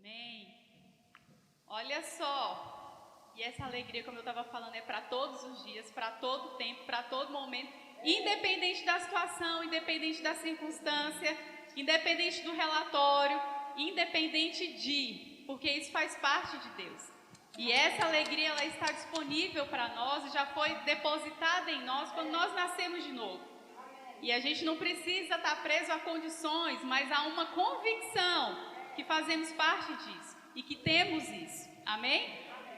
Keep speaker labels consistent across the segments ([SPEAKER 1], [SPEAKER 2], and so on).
[SPEAKER 1] Amém. Olha só, e essa alegria, como eu estava falando, é para todos os dias, para todo tempo, para todo momento, independente da situação, independente da circunstância, independente do relatório, independente porque isso faz parte de Deus. E essa alegria, ela está disponível para nós e já foi depositada em nós quando nós nascemos de novo. E a gente não precisa estar preso a condições, mas há uma convicção que fazemos parte disso e que temos isso. Amém?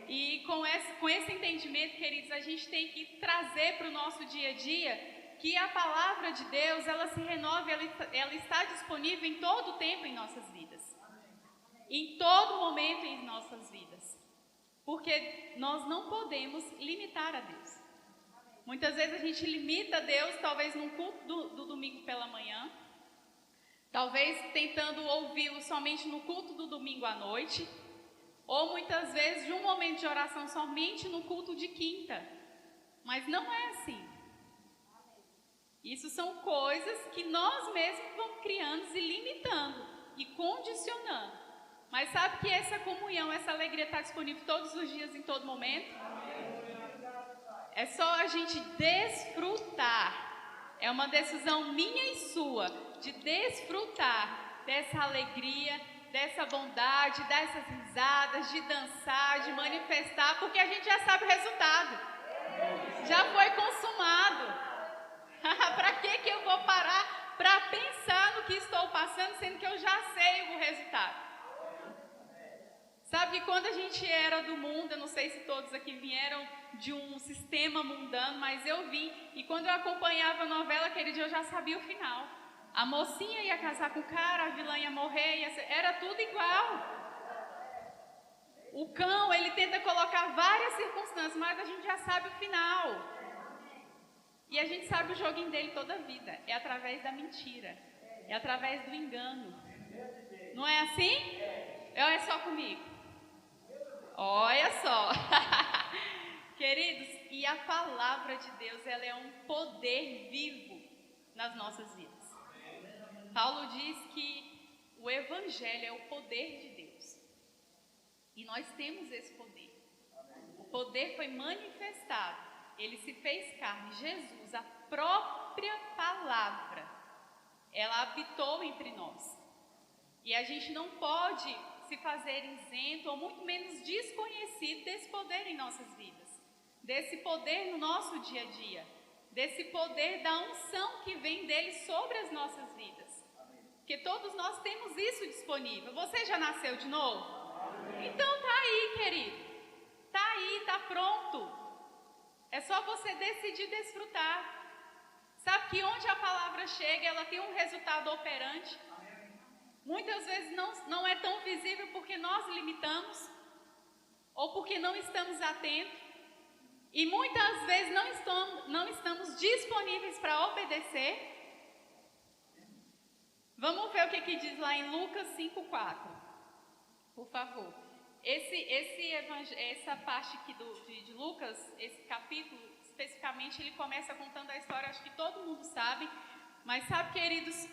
[SPEAKER 1] E com esse entendimento, queridos, a gente tem que trazer para o nosso dia a dia que a palavra de Deus, ela se renova, ela está disponível em todo o tempo em nossas vidas. Em todo momento em nossas vidas. Porque nós não podemos limitar a Deus. Muitas vezes a gente limita Deus, talvez num culto do domingo pela manhã, talvez tentando ouvi-lo somente no culto do domingo à noite, ou muitas vezes de um momento de oração somente no culto de quinta. Mas não é assim. Isso são coisas que nós mesmos vamos criando e limitando e condicionando. Mas sabe que essa comunhão, essa alegria está disponível todos os dias, em todo momento? É só a gente desfrutar. É uma decisão minha e sua de desfrutar dessa alegria, dessa bondade, dessas risadas, de dançar, de manifestar, porque a gente já sabe o resultado. Já foi consumado. Para que eu vou parar para pensar no que estou passando, sendo que eu já sei o resultado? Sabe que quando a gente era do mundo, eu não sei se todos aqui vieram de um sistema mundano, mas eu vim, e quando eu acompanhava a novela, aquele dia eu já sabia o final. A mocinha ia casar com o cara, a vilã ia morrer, era tudo igual. O cão, ele tenta colocar várias circunstâncias, mas a gente já sabe o final. E a gente sabe o joguinho dele toda a vida, é através da mentira, é através do engano. Não é assim? Ou é só comigo? Olha só, queridos, e a palavra de Deus, ela é um poder vivo nas nossas vidas. Paulo diz que o evangelho é o poder de Deus. E nós temos esse poder. O poder foi manifestado, ele se fez carne. Jesus, a própria palavra, ela habitou entre nós. E a gente não pode se fazer isento ou muito menos desconhecido desse poder em nossas vidas, desse poder no nosso dia a dia, desse poder da unção que vem dele sobre as nossas vidas, porque todos nós temos isso disponível. Você já nasceu de novo? Então tá aí, querido, tá aí, tá pronto, é só você decidir desfrutar. Sabe que onde a palavra chega, ela tem um resultado operante. Muitas vezes não é tão visível porque nós limitamos ou porque não estamos atentos e muitas vezes não estamos disponíveis para obedecer. Vamos ver o que diz lá em Lucas 5,4, por favor. Essa parte aqui de Lucas, esse capítulo especificamente, ele começa contando a história, acho que todo mundo sabe, mas sabe, queridos,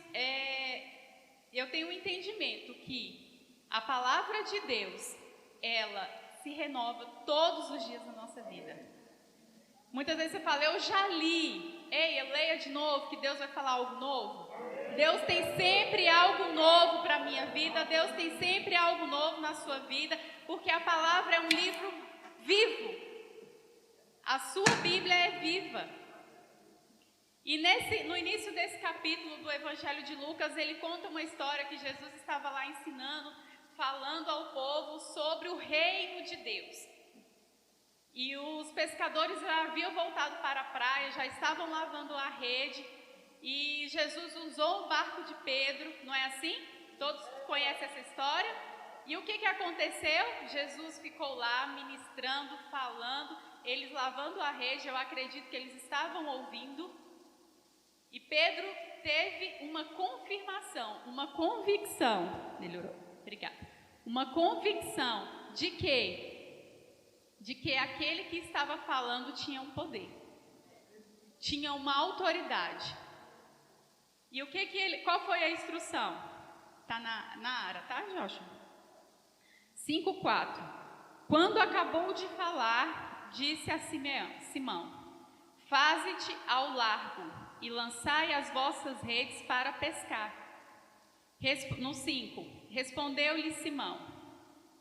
[SPEAKER 1] eu tenho um entendimento que a palavra de Deus, ela se renova todos os dias na nossa vida. Muitas vezes você fala, eu já li. Ei, leia de novo, que Deus vai falar algo novo. Deus tem sempre algo novo para a minha vida. Deus tem sempre algo novo na sua vida, porque a palavra é um livro vivo. A sua Bíblia é viva. E no início desse capítulo do Evangelho de Lucas, ele conta uma história que Jesus estava lá ensinando, falando ao povo sobre o reino de Deus. E os pescadores já haviam voltado para a praia, já estavam lavando a rede, e Jesus usou o barco de Pedro, não é assim? Todos conhecem essa história? E o que aconteceu? Jesus ficou lá ministrando, falando, eles lavando a rede, eu acredito que eles estavam ouvindo. E Pedro teve uma confirmação, uma convicção, melhorou, obrigada, uma convicção de que aquele que estava falando tinha um poder, tinha uma autoridade. E qual foi a instrução? Tá na área, tá, Joshua? 5:4. Quando acabou de falar, disse a Simão: faze-te ao largo e lançai as vossas redes para pescar. No 5, respondeu-lhe Simão: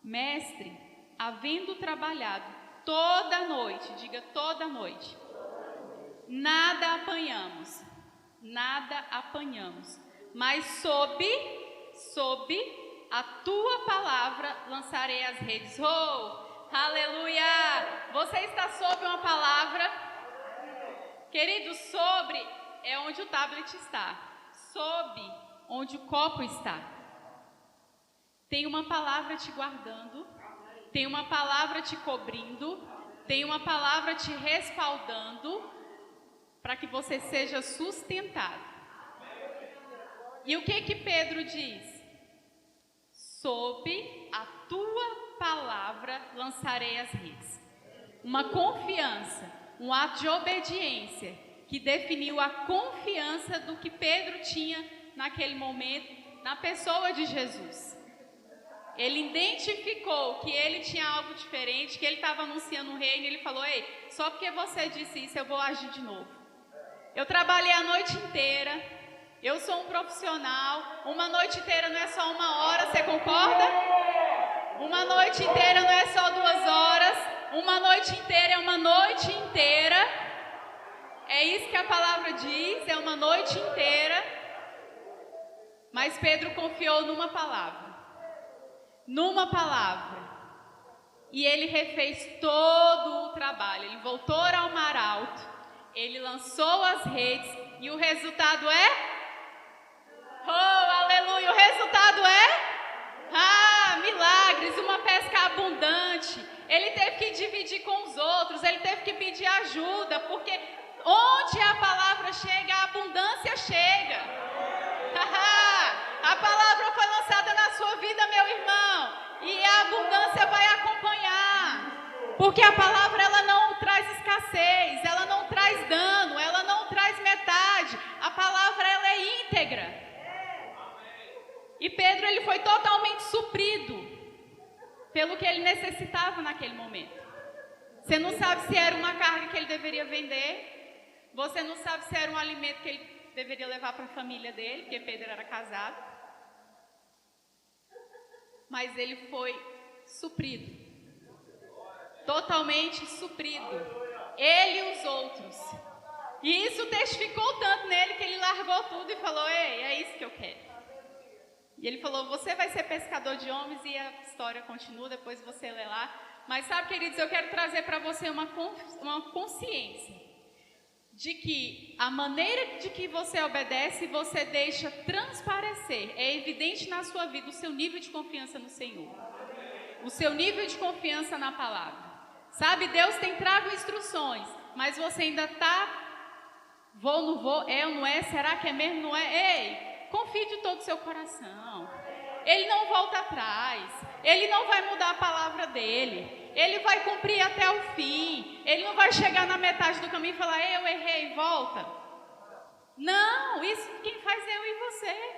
[SPEAKER 1] mestre, havendo trabalhado toda a noite, diga toda a noite, nada apanhamos, mas sob a tua palavra lançarei as redes. Oh, aleluia! Você está sob uma palavra? Querido, sobre é onde o tablet está, sob onde o copo está. Tem uma palavra te guardando, tem uma palavra te cobrindo, tem uma palavra te respaldando para que você seja sustentado. E o que Pedro diz? Sob a tua palavra lançarei as redes. Uma confiança, um ato de obediência que definiu a confiança do que Pedro tinha naquele momento na pessoa de Jesus. Ele identificou que ele tinha algo diferente, que ele estava anunciando um reino, e ele falou: ei, só porque você disse isso eu vou agir de novo. Eu trabalhei a noite inteira. Eu sou um profissional, uma noite inteira não é só 1 hora, você concorda? Uma noite inteira não é só 2 horas, uma noite inteira é uma noite inteira. É isso que a palavra diz, é uma noite inteira. Mas Pedro confiou numa palavra. E ele refez todo o trabalho, ele voltou ao mar alto, ele lançou as redes e o resultado é... Oh, aleluia! O resultado é milagres, uma pesca abundante. Ele teve que dividir com os outros, ele teve que pedir ajuda, porque onde a palavra chega, a abundância chega. A palavra foi lançada na sua vida, meu irmão, e a abundância vai acompanhar. Porque a palavra, ela não traz escassez, ela não traz dano, ela não traz metade. A palavra, ela é íntegra. E Pedro, ele foi totalmente suprido pelo que ele necessitava naquele momento. Você não sabe se era uma carga que ele deveria vender, você não sabe se era um alimento que ele deveria levar para a família dele, porque Pedro era casado. Mas ele foi suprido, totalmente suprido, ele e os outros. E isso testificou tanto nele que ele largou tudo e falou: ei, é isso que eu quero. E ele falou: você vai ser pescador de homens, e a história continua, depois você lê lá. Mas sabe, queridos, eu quero trazer para você uma consciência de que a maneira de que você obedece, você deixa transparecer. É evidente na sua vida o seu nível de confiança no Senhor, o seu nível de confiança na palavra. Sabe, Deus tem trago instruções, mas você ainda está, vou, não vou, é ou não é, será que é mesmo, não é? Ei! Confie de todo o seu coração. Ele não volta atrás. Ele não vai mudar a palavra dele. Ele vai cumprir até o fim. Ele não vai chegar na metade do caminho e falar: eu errei, volta. Não, isso quem faz é eu e você.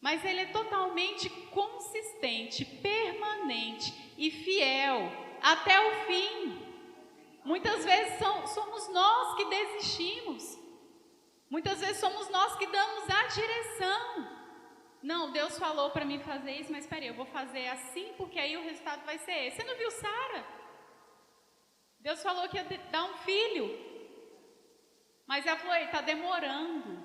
[SPEAKER 1] Mas ele é totalmente consistente, permanente e fiel até o fim. Muitas vezes somos nós que desistimos. Muitas vezes somos nós que damos a direção. Não, Deus falou para mim fazer isso, mas espera aí, eu vou fazer assim, porque aí o resultado vai ser esse. Você não viu Sara? Deus falou que ia dar um filho. Mas ela falou: está demorando.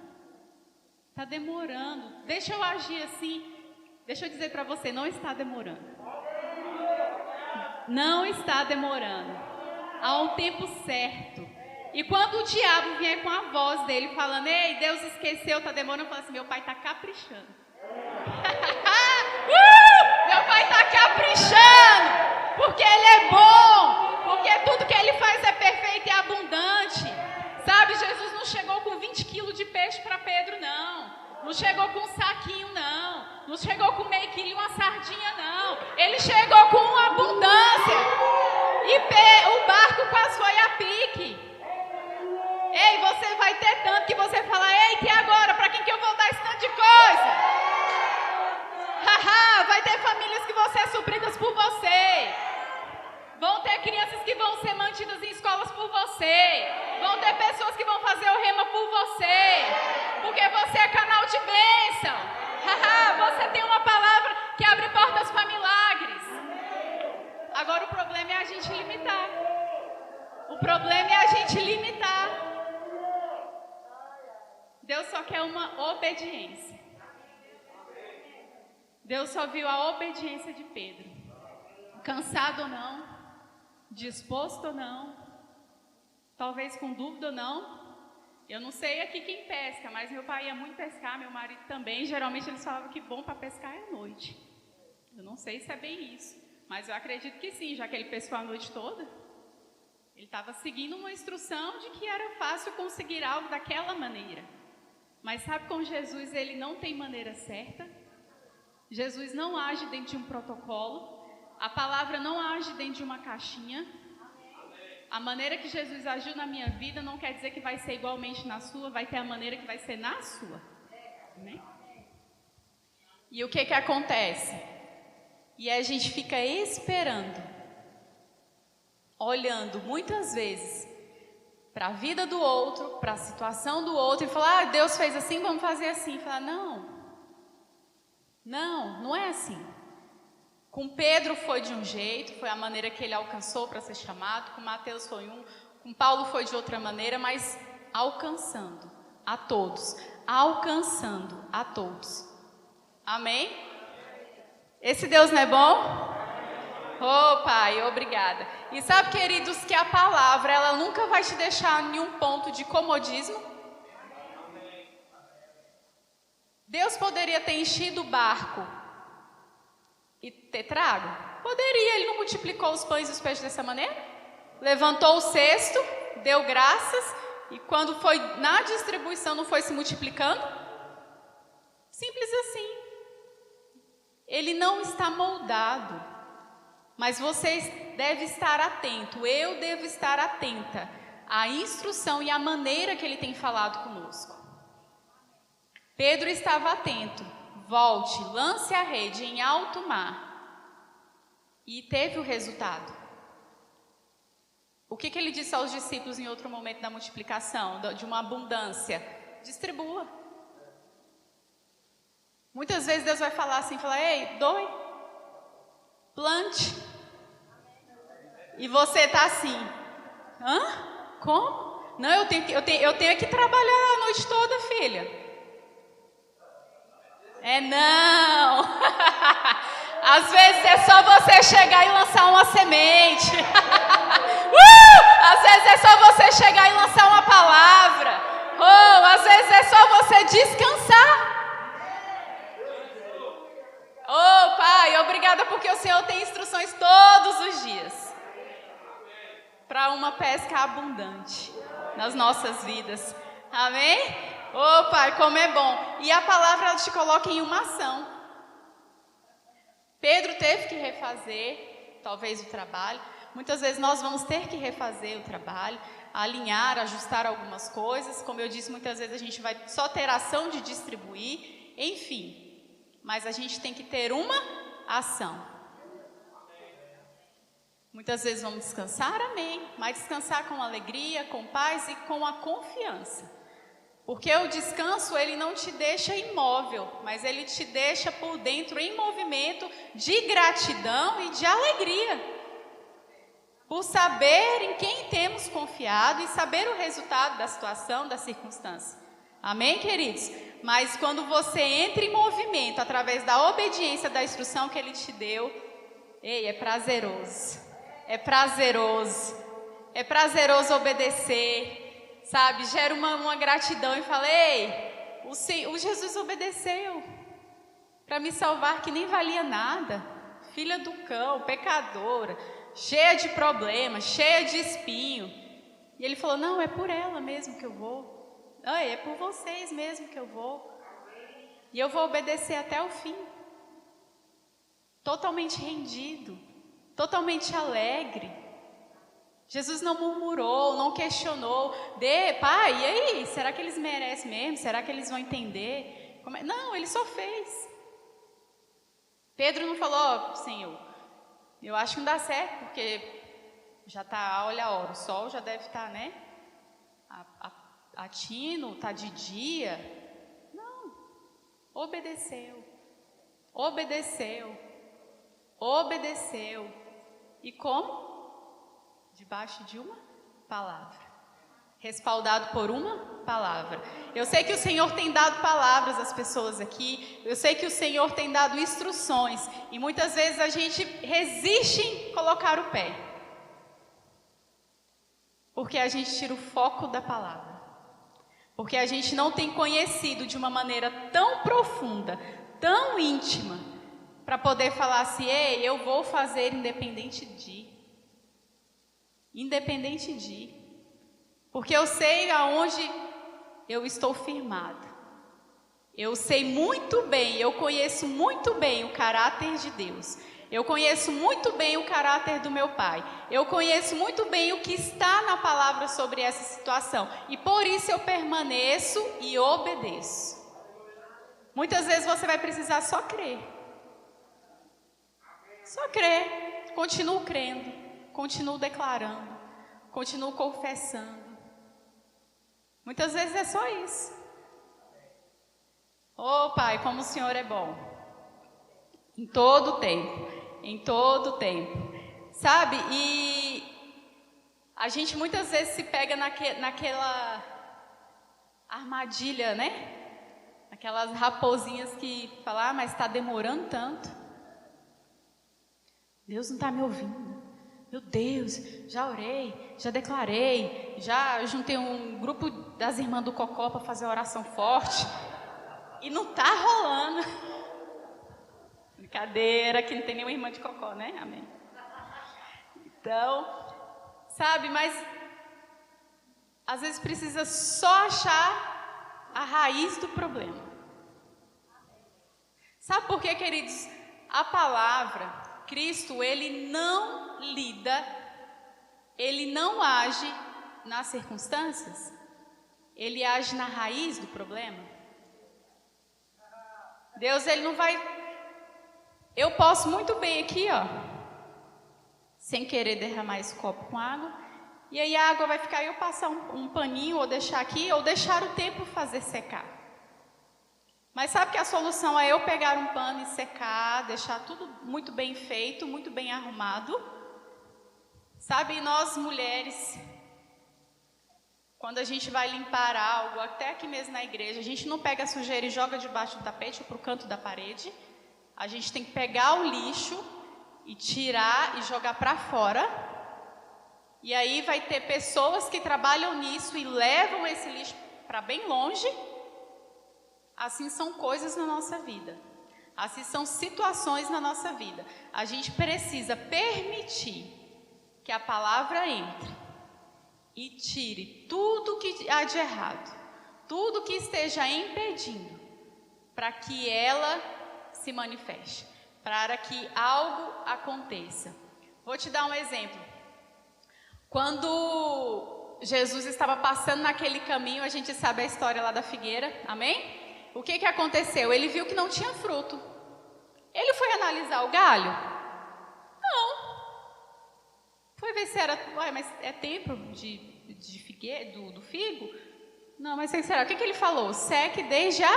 [SPEAKER 1] Está demorando. Deixa eu agir assim. Deixa eu dizer para você, não está demorando. Não está demorando. Há um tempo certo. E quando o diabo vier com a voz dele falando: ei, Deus esqueceu, está demorando, eu falo assim: meu pai está caprichando. Meu pai está caprichando, porque ele é bom, porque tudo que ele faz é perfeito e abundante. Sabe, Jesus não chegou com 20 quilos de peixe para Pedro, não. Não chegou com um saquinho, não. Não chegou com meio quilo e uma sardinha, não. Ele chegou com abundância. E o barco quase foi a pique. Ei, você vai ter tanto que você fala: ei, e agora? Para quem que eu vou dar esse tanto de coisa? Vai ter famílias que vão ser supridas por você. Vão ter crianças que vão ser mantidas em escolas por você. Vão ter pessoas que vão fazer o rema por você. Porque você é canal de bênção. Você tem uma palavra que abre portas para milagres. Agora o problema é a gente limitar. O problema é a gente limitar. Deus só quer uma obediência. Deus só viu a obediência de Pedro. Cansado ou não, disposto ou não, talvez com dúvida ou não. Eu não sei aqui quem pesca, mas meu pai ia muito pescar, meu marido também. Geralmente eles falavam que bom para pescar é à noite. Eu não sei se é bem isso, mas eu acredito que sim, já que ele pescou a noite toda. Ele estava seguindo uma instrução de que era fácil conseguir algo daquela maneira. Mas sabe, com Jesus ele não tem maneira certa. Jesus não age dentro de um protocolo. A palavra não age dentro de uma caixinha. A maneira que Jesus agiu na minha vida não quer dizer que vai ser igualmente na sua, vai ter a maneira que vai ser na sua. Amém? E o que acontece? E a gente fica esperando, olhando muitas vezes para a vida do outro, para a situação do outro, e falar, Deus fez assim, vamos fazer assim. E falar, não é assim. Com Pedro foi de um jeito, foi a maneira que ele alcançou para ser chamado. Com Mateus foi com Paulo foi de outra maneira, mas alcançando a todos. Alcançando a todos. Amém? Esse Deus não é bom? Oh, Pai, obrigada. E sabe, queridos, que a palavra, ela nunca vai te deixar em um ponto de comodismo. Deus poderia ter enchido o barco e ter trago? Poderia, ele não multiplicou os pães e os peixes dessa maneira? Levantou o cesto, deu graças, e quando foi na distribuição não foi se multiplicando? Simples assim. Ele não está moldado, mas você deve estar atento, eu devo estar atenta à instrução e à maneira que ele tem falado conosco. Pedro estava atento. Volte, lance a rede em alto mar. E teve o resultado. O que ele disse aos discípulos em outro momento da multiplicação, de uma abundância? Distribua. Muitas vezes Deus vai falar assim, ei, doe, plante. E você está assim, Como? Não, eu tenho que trabalhar a noite toda, filha. Não. Às vezes é só você chegar e lançar uma semente. Às vezes é só você chegar e lançar uma palavra. Às vezes é só você descansar. Pai, obrigada porque o Senhor tem instruções todos os dias para uma pesca abundante nas nossas vidas. Amém? Pai, como é bom. E a palavra ela te coloca em uma ação. Pedro teve que refazer, talvez, o trabalho. Muitas vezes nós vamos ter que refazer o trabalho, alinhar, ajustar algumas coisas. Como eu disse, muitas vezes a gente vai só ter ação de distribuir, enfim. Mas a gente tem que ter uma ação. Muitas vezes vamos descansar, amém. Mas descansar com alegria, com paz e com a confiança. Porque o descanso, ele não te deixa imóvel, mas ele te deixa por dentro em movimento de gratidão e de alegria. Por saber em quem temos confiado e saber o resultado da situação, da circunstância. Amém, queridos? Mas quando você entra em movimento através da obediência da instrução que ele te deu, é prazeroso. É prazeroso. É prazeroso obedecer. Sabe, gera uma gratidão e fala, o Jesus obedeceu para me salvar que nem valia nada, filha do cão, pecadora, cheia de problemas, cheia de espinho. E ele falou, não, é por ela mesmo que eu vou, é por vocês mesmo que eu vou, e eu vou obedecer até o fim, totalmente rendido, totalmente alegre. Jesus não murmurou, não questionou. Pai, e aí? Será que eles merecem mesmo? Será que eles vão entender? Não, ele só fez. Pedro não falou, Senhor, eu acho que não dá certo, porque já está, olha a hora, o sol já deve estar, né? Atino, está de dia. Não, obedeceu. E como? Debaixo de uma palavra. Respaldado por uma palavra. Eu sei que o Senhor tem dado palavras às pessoas aqui. Eu sei que o Senhor tem dado instruções. E muitas vezes a gente resiste em colocar o pé. Porque a gente tira o foco da palavra. Porque a gente não tem conhecido de uma maneira tão profunda, tão íntima, para poder falar assim, ei, eu vou fazer independente de. Porque eu sei aonde eu estou firmado. Eu sei muito bem, eu conheço muito bem o caráter de Deus. Eu conheço muito bem o caráter do meu Pai. Eu conheço muito bem o que está na palavra sobre essa situação. E por isso eu permaneço e obedeço. Muitas vezes você vai precisar só crer. Só crer. Continuo crendo. Continuo declarando. Continuo confessando. Muitas vezes é só isso. Oh, Pai, como o Senhor é bom. Em todo o tempo. Sabe? E a gente muitas vezes se pega naquela armadilha, né? Aquelas raposinhas que falam, mas está demorando tanto. Deus não está me ouvindo. Meu Deus, já orei, já declarei, já juntei um grupo das irmãs do Cocó para fazer oração forte. E não está rolando. Brincadeira, que não tem nenhuma irmã de Cocó, né? Amém. Então, sabe, mas às vezes precisa só achar a raiz do problema. Sabe por quê, queridos? A palavra, Cristo, ele não lida, ele não age nas circunstâncias, ele age na raiz do problema. Deus, ele não vai... Eu posso muito bem aqui, ó, sem querer derramar esse copo com água, e aí a água vai ficar e eu passar um paninho, ou deixar aqui, ou deixar o tempo fazer secar. Mas sabe que a solução é eu pegar um pano e secar, deixar tudo muito bem feito, muito bem arrumado. Sabe, nós mulheres, quando a gente vai limpar algo, até aqui mesmo na igreja, a gente não pega a sujeira e joga debaixo do tapete ou para o canto da parede. A gente tem que pegar o lixo e tirar e jogar para fora. E aí vai ter pessoas que trabalham nisso e levam esse lixo para bem longe. Assim são coisas na nossa vida. Assim são situações na nossa vida. A gente precisa permitir que a palavra entre e tire tudo que há de errado, tudo que esteja impedindo, para que ela se manifeste, para que algo aconteça. Vou te dar um exemplo. Quando Jesus estava passando naquele caminho, a gente sabe a história lá da figueira, amém? O que aconteceu? Ele viu que não tinha fruto. Ele foi analisar o galho? Não. Foi ver se era, mas é tempo de figueira, do figo? Não, mas será? O que ele falou? Seque desde a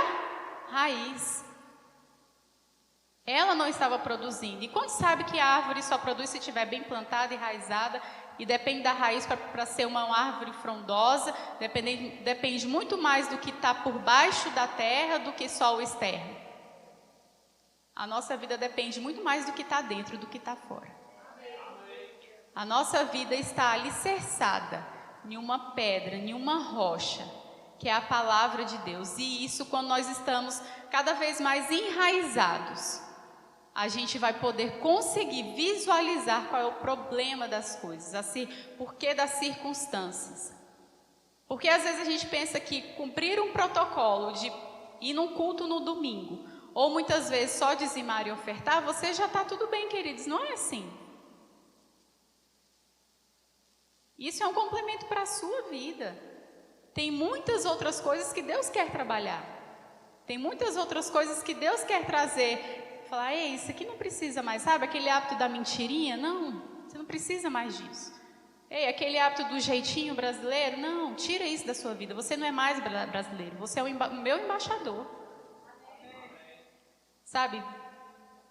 [SPEAKER 1] raiz. Ela não estava produzindo. E quando sabe que a árvore só produz se estiver bem plantada, enraizada, e depende da raiz para ser uma árvore frondosa, depende muito mais do que está por baixo da terra do que só o externo. A nossa vida depende muito mais do que está dentro do que está fora. A nossa vida está alicerçada em uma pedra, em uma rocha, que é a palavra de Deus. E isso, quando nós estamos cada vez mais enraizados, a gente vai poder conseguir visualizar qual é o problema das coisas, assim, porquê das circunstâncias. Porque às vezes a gente pensa que cumprir um protocolo de ir num culto no domingo, ou muitas vezes só dizimar e ofertar, você já está tudo bem, queridos, não é assim. Isso é um complemento para a sua vida. Tem muitas outras coisas que Deus quer trabalhar. Tem muitas outras coisas que Deus quer trazer falar, ei, isso aqui não precisa mais, sabe? Aquele hábito da mentirinha, não, você não precisa mais disso. Ei, aquele hábito do jeitinho brasileiro, não, tira isso da sua vida. Você não é mais brasileiro, você é o meu embaixador. Sabe?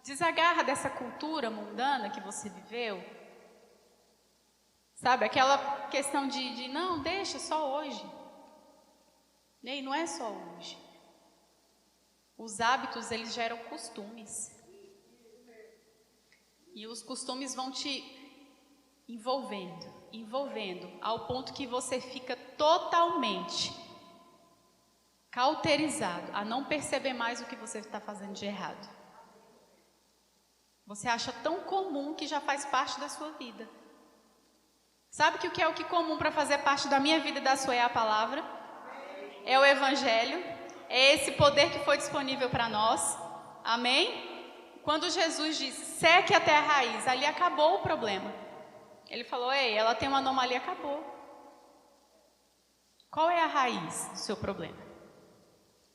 [SPEAKER 1] Desagarra dessa cultura mundana que você viveu. Sabe? Aquela questão de não, deixa só hoje. Ei, não é só hoje. Os hábitos, eles geram costumes. E os costumes vão te envolvendo, ao ponto que você fica totalmente cauterizado a não perceber mais o que você está fazendo de errado. Você acha tão comum que já faz parte da sua vida. Sabe que o que é comum para fazer parte da minha vida e da sua é a palavra? É o Evangelho, é esse poder que foi disponível para nós. Amém? Quando Jesus disse, seque até a raiz, ali acabou o problema. Ele falou, ei, ela tem uma anomalia, acabou. Qual é a raiz do seu problema?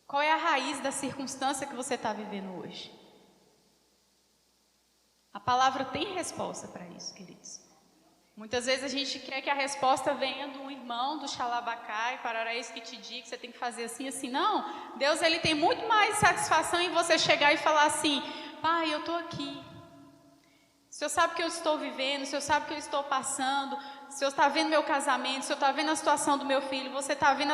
[SPEAKER 1] Qual é a raiz da circunstância que você está vivendo hoje? A palavra tem resposta para isso, queridos. Muitas vezes a gente quer que a resposta venha do irmão, do xalabacai, para isso que te digo, que você tem que fazer assim, assim. Não, Deus, ele tem muito mais satisfação em você chegar e falar assim, pai, eu estou aqui. O Senhor sabe o que eu estou vivendo, o Senhor sabe o que eu estou passando, o Senhor está vendo meu casamento, o Senhor está vendo a situação do meu filho, você está vendo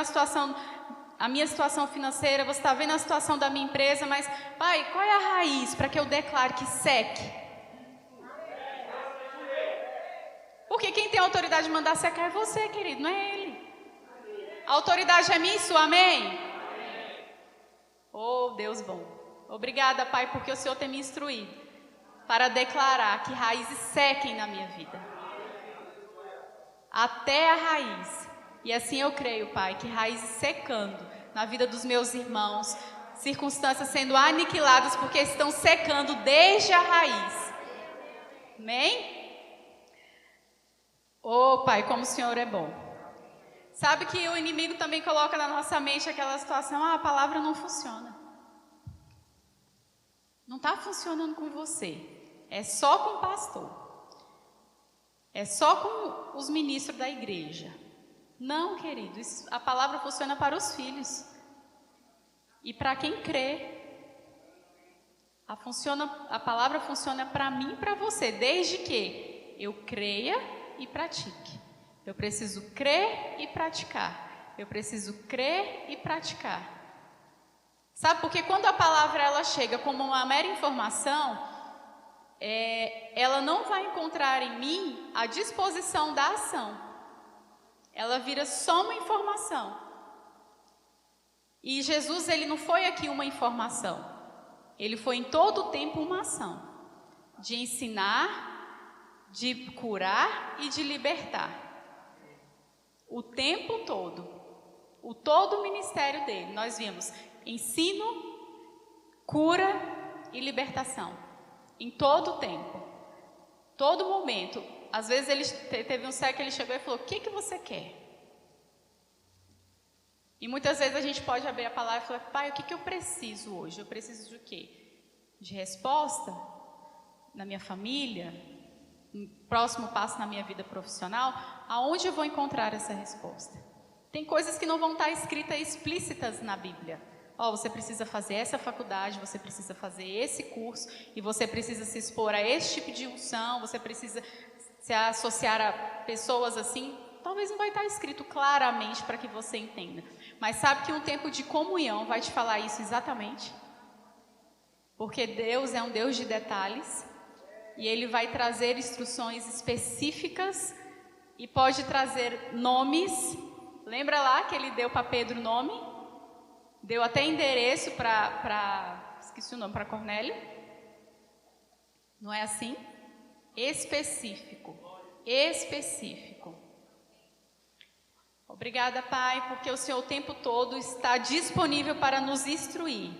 [SPEAKER 1] a minha situação financeira, você está vendo a situação da minha empresa, mas, pai, qual é a raiz para que eu declare que seque? Porque quem tem a autoridade de mandar secar é você, querido, não é ele. A autoridade é minha e sua, amém? Oh, Deus bom. Obrigada, Pai, porque o Senhor tem me instruído para declarar que raízes sequem na minha vida. Até a raiz. E assim eu creio, Pai, que raízes secando na vida dos meus irmãos, circunstâncias sendo aniquiladas porque estão secando desde a raiz. Amém? Oh, Pai, como o Senhor é bom. Sabe que o inimigo também coloca na nossa mente aquela situação, a palavra não funciona. Não está funcionando com você. É só com o pastor. É só com os ministros da igreja. Não, querido, a palavra funciona para os filhos. E para quem crê. A palavra funciona para mim e para você, desde que eu creia e pratique. Eu preciso crer e praticar. Eu preciso crer e praticar. Sabe, porque quando a palavra ela chega como uma mera informação, ela não vai encontrar em mim a disposição da ação. Ela vira só uma informação. E Jesus, ele não foi aqui uma informação. Ele foi em todo o tempo uma ação. De ensinar, de curar e de libertar. O tempo todo. O todo o ministério dele. Nós vimos ensino, cura e libertação. Em todo o tempo. Todo momento. Às vezes ele teve um cego que ele chegou e falou, o que você quer? E muitas vezes a gente pode abrir a palavra e falar, pai, o que eu preciso hoje? Eu preciso de quê? De resposta na minha família, no próximo passo na minha vida profissional, aonde eu vou encontrar essa resposta? Tem coisas que não vão estar escritas explícitas na Bíblia. Você precisa fazer essa faculdade, você precisa fazer esse curso, e você precisa se expor a esse tipo de unção, você precisa se associar a pessoas assim. Talvez não vai estar escrito claramente para que você entenda. Mas sabe que um tempo de comunhão vai te falar isso exatamente? Porque Deus é um Deus de detalhes. E Ele vai trazer instruções específicas. E pode trazer nomes. Lembra lá que Ele deu para Pedro nome? Deu até endereço esqueci o nome, para Cornélio. Não é assim? Específico. Obrigada, Pai, porque o Senhor o tempo todo está disponível para nos instruir,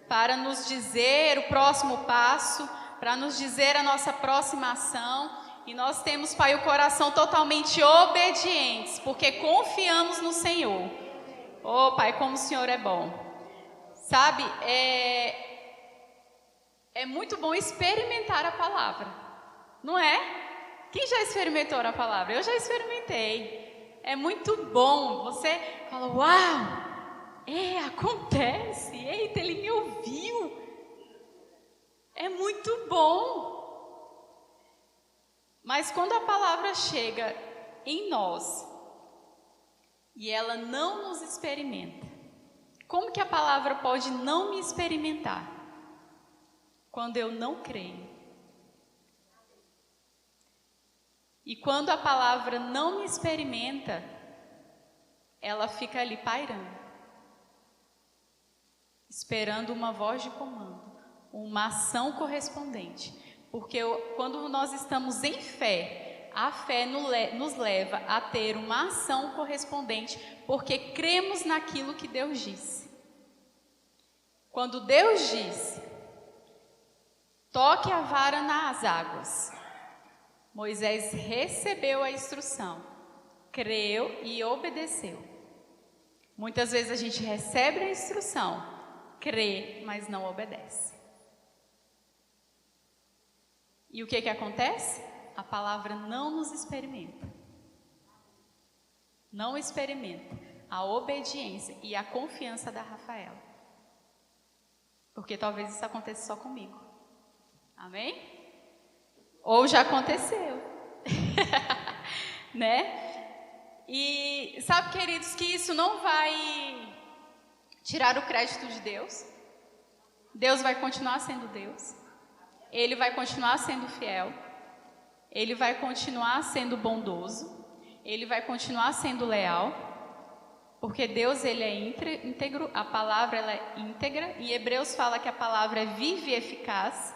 [SPEAKER 1] para nos dizer o próximo passo, para nos dizer a nossa próxima ação. E nós temos, Pai, o coração totalmente obedientes, porque confiamos no Senhor. Oh, Pai, como o Senhor é bom. Sabe, é muito bom experimentar a palavra, não é? Quem já experimentou a palavra? Eu já experimentei. É muito bom. Você fala, uau, acontece. Eita, ele me ouviu. É muito bom. Mas quando a palavra chega em nós e ela não nos experimenta, como que a palavra pode não me experimentar? Quando eu não creio. E quando a palavra não me experimenta, ela fica ali pairando, esperando uma voz de comando, uma ação correspondente. Porque quando nós estamos em fé, a fé nos leva a ter uma ação correspondente, porque cremos naquilo que Deus disse. Quando Deus disse, toque a vara nas águas, Moisés recebeu a instrução, creu e obedeceu. Muitas vezes a gente recebe a instrução, crê, mas não obedece. E o que acontece? A palavra não nos experimenta. Não experimenta a obediência e a confiança da Rafaela. Porque talvez isso aconteça só comigo. Amém? Ou já aconteceu. Né? E sabe, queridos, que isso não vai tirar o crédito de Deus. Deus vai continuar sendo Deus. Ele vai continuar sendo fiel. Ele vai continuar sendo bondoso. Ele vai continuar sendo leal. Porque Deus, ele é íntegro, a palavra ela é íntegra. E Hebreus fala que a palavra é viva e eficaz.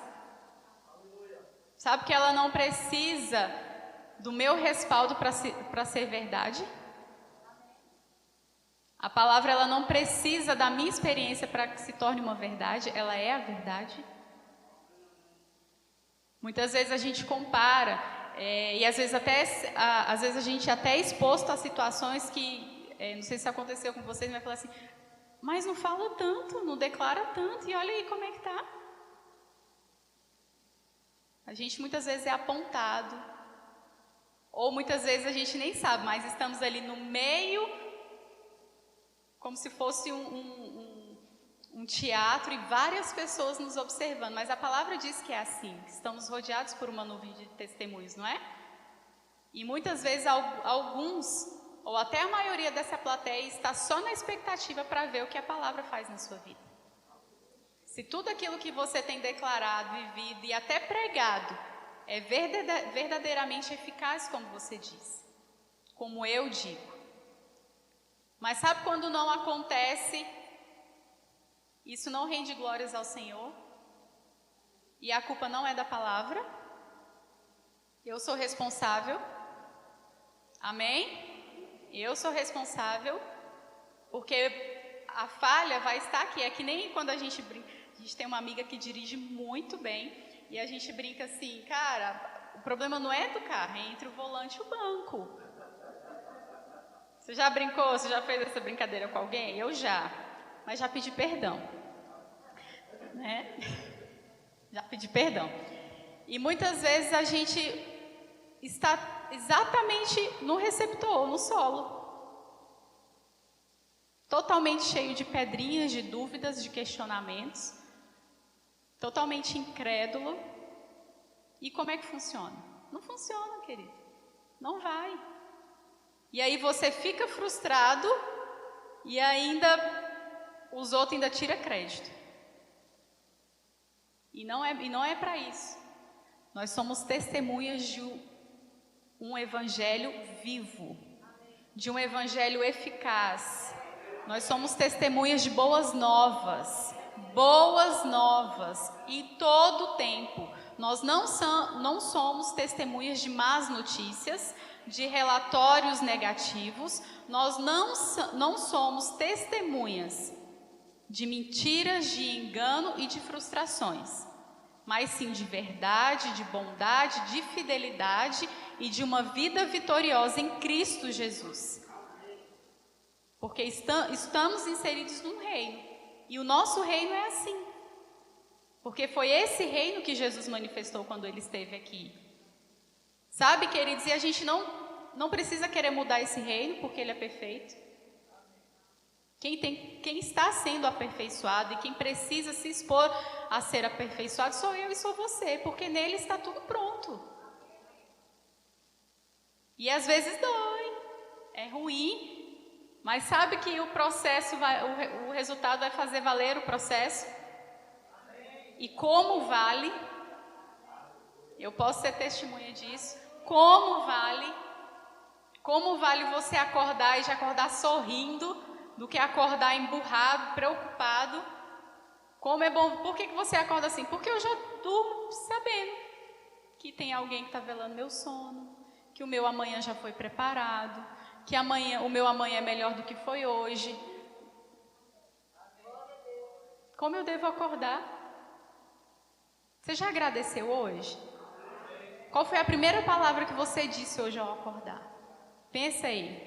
[SPEAKER 1] Sabe que ela não precisa do meu respaldo para ser verdade? A palavra ela não precisa da minha experiência para que se torne uma verdade, ela é a verdade. Muitas vezes a gente compara, e às vezes a gente até é exposto a situações que, não sei se aconteceu com vocês, mas vai falar assim, mas não fala tanto, não declara tanto, e olha aí como é que tá. A gente muitas vezes é apontado, ou muitas vezes a gente nem sabe, mas estamos ali no meio, como se fosse um teatro e várias pessoas nos observando. Mas a palavra diz que é assim, estamos rodeados por uma nuvem de testemunhos, não é? E muitas vezes alguns, ou até a maioria dessa plateia, está só na expectativa para ver o que a palavra faz na sua vida. Se tudo aquilo que você tem declarado, vivido e até pregado é verdadeiramente eficaz, como você diz, como eu digo. Mas sabe quando não acontece, isso não rende glórias ao Senhor? E a culpa não é da palavra? Eu sou responsável. Amém? Eu sou responsável, porque a falha vai estar aqui. É que nem quando a gente brinca. A gente tem uma amiga que dirige muito bem e a gente brinca assim, cara, o problema não é do carro, é entre o volante e o banco. Você já brincou? Você já fez essa brincadeira com alguém? Eu já, mas já pedi perdão. Né? Já pedi perdão. E muitas vezes a gente está exatamente no receptor, no solo. Totalmente cheio de pedrinhas, de dúvidas, de questionamentos. Totalmente incrédulo. E como é que funciona? Não funciona, querido. Não vai. E aí você fica frustrado e ainda os outros ainda tiram crédito. E não é para isso. Nós somos testemunhas de um evangelho vivo, de um evangelho eficaz. Nós somos testemunhas de boas novas e todo o tempo. Nós não somos testemunhas de más notícias, de relatórios negativos. Nós não somos testemunhas de mentiras, de engano e de frustrações, mas sim de verdade, de bondade, de fidelidade e de uma vida vitoriosa em Cristo Jesus. Porque estamos inseridos num reino. E o nosso reino é assim. Porque foi esse reino que Jesus manifestou quando ele esteve aqui. Sabe, queridos, e a gente não precisa querer mudar esse reino, porque ele é perfeito. Quem está sendo aperfeiçoado e quem precisa se expor a ser aperfeiçoado sou eu e sou você, porque nele está tudo pronto. E às vezes dói, é ruim, mas sabe que o processo, o resultado vai fazer valer o processo? E como vale, eu posso ser testemunha disso, como vale você acordar e já acordar sorrindo, do que acordar emburrado, preocupado. Como é bom, por que você acorda assim? Porque eu já durmo sabendo que tem alguém que está velando meu sono, que o meu amanhã já foi preparado, que o meu amanhã é melhor do que foi hoje. Como eu devo acordar? Você já agradeceu hoje? Qual foi a primeira palavra que você disse hoje ao acordar? Pensa aí.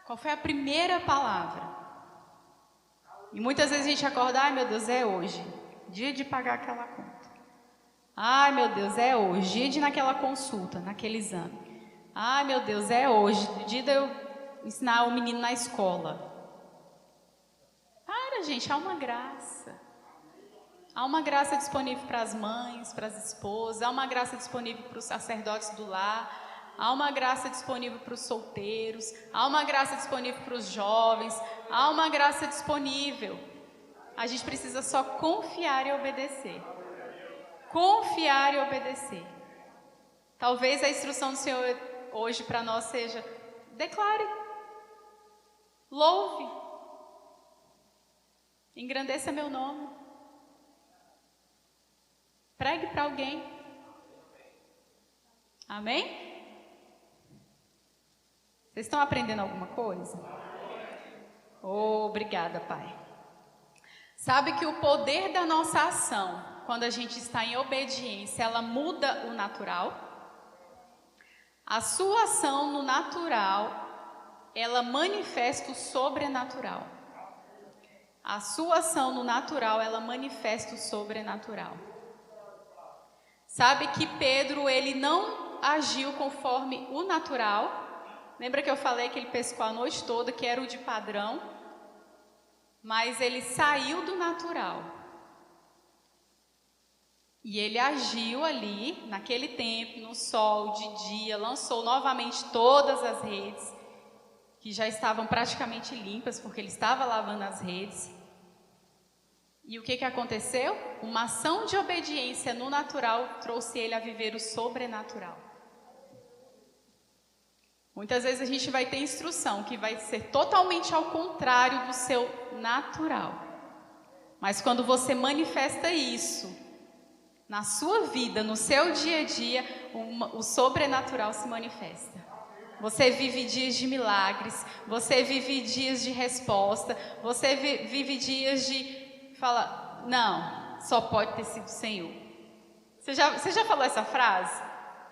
[SPEAKER 1] Qual foi a primeira palavra? E muitas vezes a gente acorda, ai meu Deus, é hoje, dia de pagar aquela conta. Ai meu Deus, é hoje, dia de ir naquela consulta, naquele exame. Ai meu Deus, é hoje, dia de eu ensinar o menino na escola. Para, gente, há uma graça. Há uma graça disponível para as mães, para as esposas, há uma graça disponível para os sacerdotes do lar, há uma graça disponível para os solteiros, há uma graça disponível para os jovens, há uma graça disponível. A gente precisa só confiar e obedecer. Confiar e obedecer. Talvez a instrução do Senhor hoje para nós seja: declare, louve, engrandeça meu nome. Pregue para alguém. Amém? Vocês estão aprendendo alguma coisa? Oh, obrigada, Pai. Sabe que o poder da nossa ação, quando a gente está em obediência, ela muda o natural? A sua ação no natural, ela manifesta o sobrenatural. A sua ação no natural, ela manifesta o sobrenatural. Sabe que Pedro, ele não agiu conforme o natural. Lembra que eu falei que ele pescou a noite toda, que era o de padrão? Mas ele saiu do natural. E ele agiu ali, naquele tempo, no sol, de dia, lançou novamente todas as redes, que já estavam praticamente limpas, porque ele estava lavando as redes. E o que aconteceu? Uma ação de obediência no natural trouxe ele a viver o sobrenatural. Muitas vezes a gente vai ter instrução que vai ser totalmente ao contrário do seu natural. Mas quando você manifesta isso na sua vida, no seu dia a dia, o sobrenatural se manifesta. Você vive dias de milagres, você vive dias de resposta, você vive dias de... Fala, não, só pode ter sido o Senhor. Você já falou essa frase?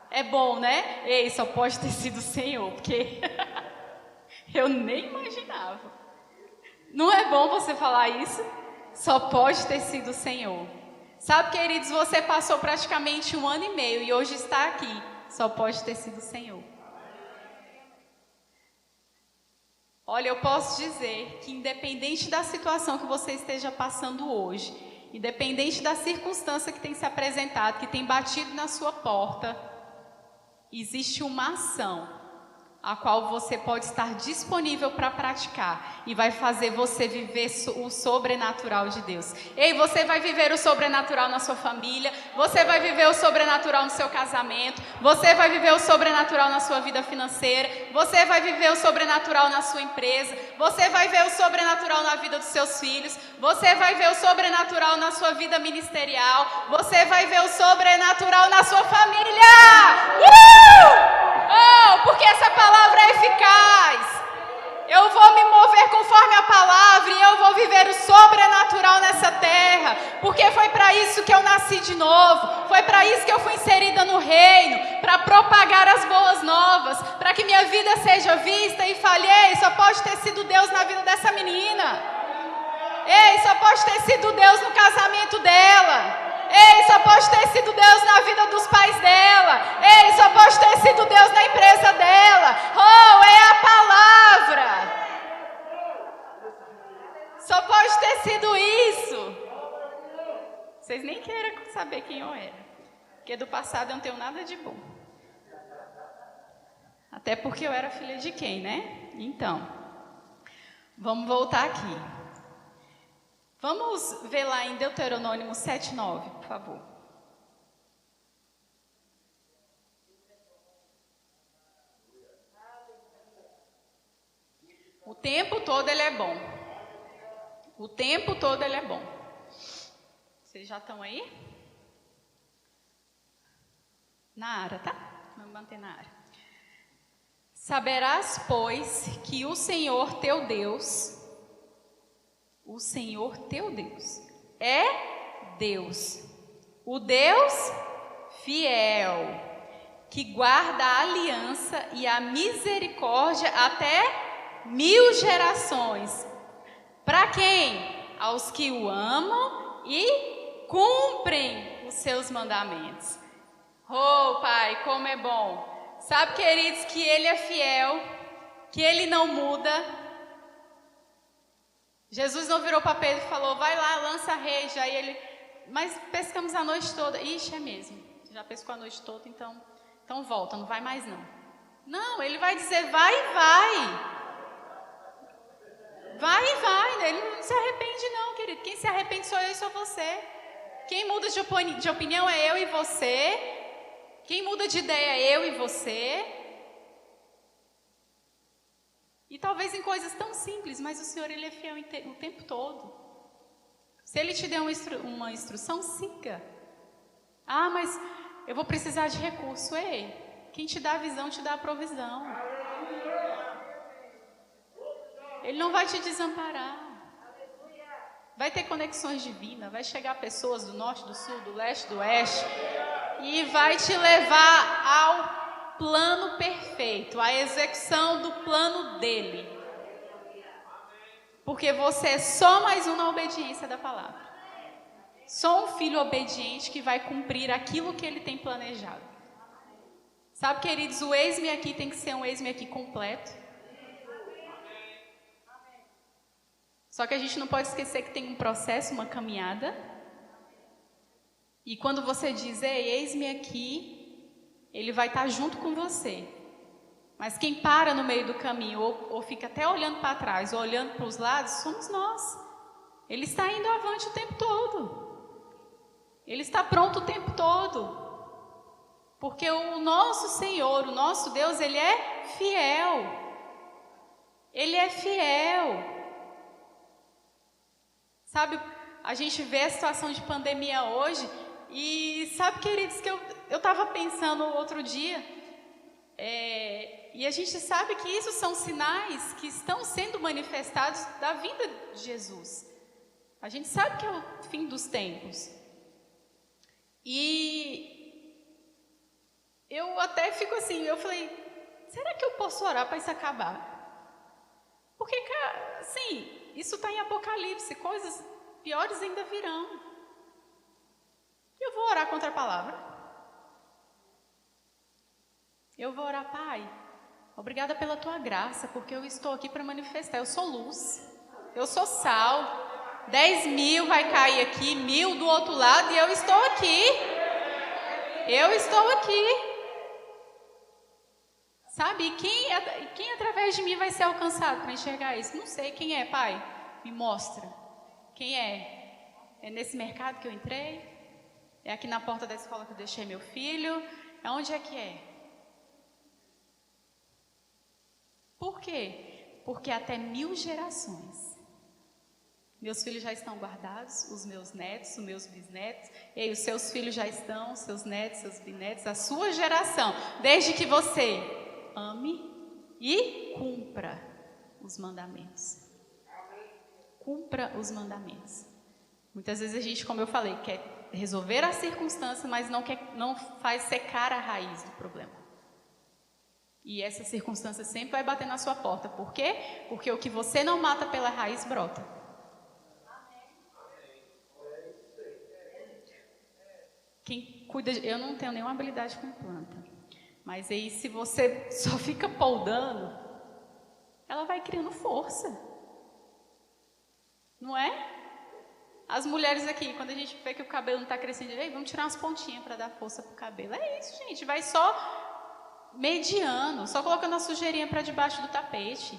[SPEAKER 1] É bom, né? Ei, só pode ter sido o Senhor, porque eu nem imaginava. Não é bom você falar isso? Só pode ter sido o Senhor. Sabe, queridos, você passou praticamente 1 ano e meio e hoje está aqui. Só pode ter sido o Senhor. Olha, eu posso dizer que independente da situação que você esteja passando hoje, independente da circunstância que tem se apresentado, que tem batido na sua porta, existe uma ação a qual você pode estar disponível para praticar e vai fazer você viver o sobrenatural de Deus. Ei, você vai viver o sobrenatural na sua família, você vai viver o sobrenatural no seu casamento, você vai viver o sobrenatural na sua vida financeira, você vai viver o sobrenatural na sua empresa, você vai ver o sobrenatural na vida dos seus filhos, você vai ver o sobrenatural na sua vida ministerial, você vai ver o sobrenatural na sua família. Oh, porque essa palavra é eficaz. Eu vou me mover conforme a palavra e eu vou viver o sobrenatural nessa terra, porque foi para isso que eu nasci de novo, foi para isso que eu fui inserida no reino, para propagar as boas novas, para que minha vida seja vista e falhei, só pode ter sido Deus na vida dessa menina. Ei, só pode ter sido Deus no casamento dela. Ei, só pode ter sido Deus na vida dos pais dela. Ei, só pode ter sido Deus na empresa dela. Oh, é a palavra. Só pode ter sido isso. Vocês nem queiram saber quem eu era. Porque do passado eu não tenho nada de bom. Até porque eu era filha de quem, né? Então, vamos voltar aqui. Vamos ver lá em Deuteronômio 7:9, por favor. O tempo todo ele é bom. O tempo todo ele é bom. Vocês já estão aí? Na área, tá? Vamos manter na área. Saberás, pois, que o Senhor teu Deus é Deus, o Deus fiel, que guarda a aliança e a misericórdia até 1000 gerações. Para quem? Aos que o amam e cumprem os seus mandamentos. Oh, Pai, como é bom. Sabe, queridos, que Ele é fiel, que Ele não muda. Jesus não virou para Pedro e falou, vai lá, lança a rede. Aí ele, mas pescamos a noite toda. Ixi, é mesmo, já pescou a noite toda, então volta, não vai mais não. Não, ele vai dizer, vai e vai. Vai e vai, ele não se arrepende não, querido. Quem se arrepende sou eu e sou você. Quem muda de opinião é eu e você. Quem muda de ideia é eu e você. E talvez em coisas tão simples, mas o Senhor ele é fiel o tempo todo. Se Ele te deu uma instrução, siga. Ah, mas eu vou precisar de recurso. Ei, quem te dá a visão, te dá a provisão. Ele não vai te desamparar. Vai ter conexões divinas, vai chegar pessoas do norte, do sul, do leste, do oeste. E vai te levar ao plano perfeito, à execução do plano dele. Porque você é só mais um na obediência da palavra. Só um filho obediente que vai cumprir aquilo que ele tem planejado. Sabe, queridos, o eis-me aqui tem que ser um eis-me aqui completo. Só que a gente não pode esquecer que tem um processo, uma caminhada. E quando você diz, ei, eis-me aqui, ele vai estar junto com você. Mas quem para no meio do caminho, ou fica até olhando para trás, ou olhando para os lados, somos nós. Ele está indo avante o tempo todo. Ele está pronto o tempo todo. Porque o nosso Senhor, o nosso Deus, Ele é fiel. Ele é fiel. Sabe, a gente vê a situação de pandemia hoje, e sabe, queridos, que eu estava pensando outro dia, e a gente sabe que isso são sinais que estão sendo manifestados da vinda de Jesus. A gente sabe que é o fim dos tempos. E eu até fico assim, eu falei, será que eu posso orar para isso acabar? Porque, assim, isso está em Apocalipse, coisas piores ainda virão. Eu vou orar contra a palavra. Eu vou orar, Pai, obrigada pela tua graça, porque eu estou aqui para manifestar. Eu sou luz, eu sou sal. 10.000 vai cair aqui, 1.000 do outro lado, e eu estou aqui. Eu estou aqui. Sabe, e quem através de mim vai ser alcançado para enxergar isso? Não sei quem é, Pai. Me mostra. Quem é? É nesse mercado que eu entrei? É aqui na porta da escola que eu deixei meu filho? É onde é que é? Por quê? Porque até 1000 gerações. Meus filhos já estão guardados, os meus netos, os meus bisnetos. E aí, os seus filhos já estão, seus netos, seus bisnetos, a sua geração. Desde que você ame e cumpra os mandamentos. Cumpra os mandamentos. Muitas vezes a gente, como eu falei, quer resolver a circunstância, mas não faz secar a raiz do problema. E essa circunstância sempre vai bater na sua porta. Por quê? Porque o que você não mata pela raiz brota. quem cuida, eu não tenho nenhuma habilidade com planta, mas aí se você só fica podando, ela vai criando força, não é? As mulheres aqui, quando a gente vê que o cabelo não está crescendo, vamos tirar umas pontinhas para dar força pro cabelo. É isso, gente, vai só mediando, só colocando a sujeirinha para debaixo do tapete.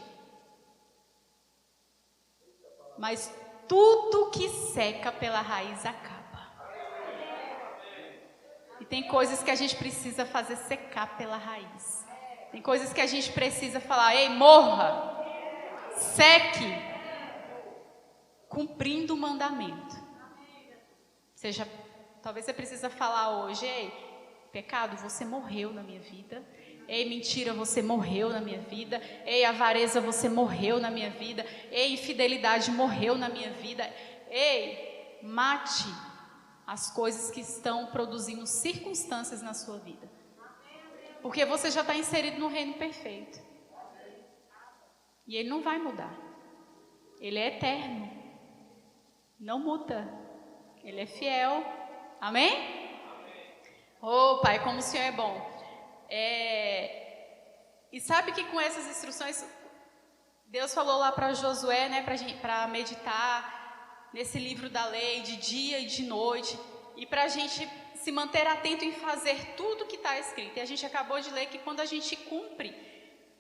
[SPEAKER 1] Mas tudo que seca pela raiz acaba. E tem coisas que a gente precisa fazer secar pela raiz. Tem coisas que a gente precisa falar, ei, morra, seque, cumprindo o mandamento. Seja, talvez você precisa falar hoje, ei, pecado, você morreu na minha vida. Ei, mentira, você morreu na minha vida. Ei, avareza, você morreu na minha vida. Ei, infidelidade morreu na minha vida. Ei, mate as coisas que estão produzindo circunstâncias na sua vida. Porque você já está inserido no reino perfeito. E ele não vai mudar. Ele é eterno. Não muda. Ele é fiel. Amém? Oh, Pai, como o Senhor é bom. E sabe que com essas instruções, Deus falou lá para Josué, né, para meditar nesse livro da lei, de dia e de noite, e para a gente se manter atento em fazer tudo que está escrito. E a gente acabou de ler que quando a gente cumpre,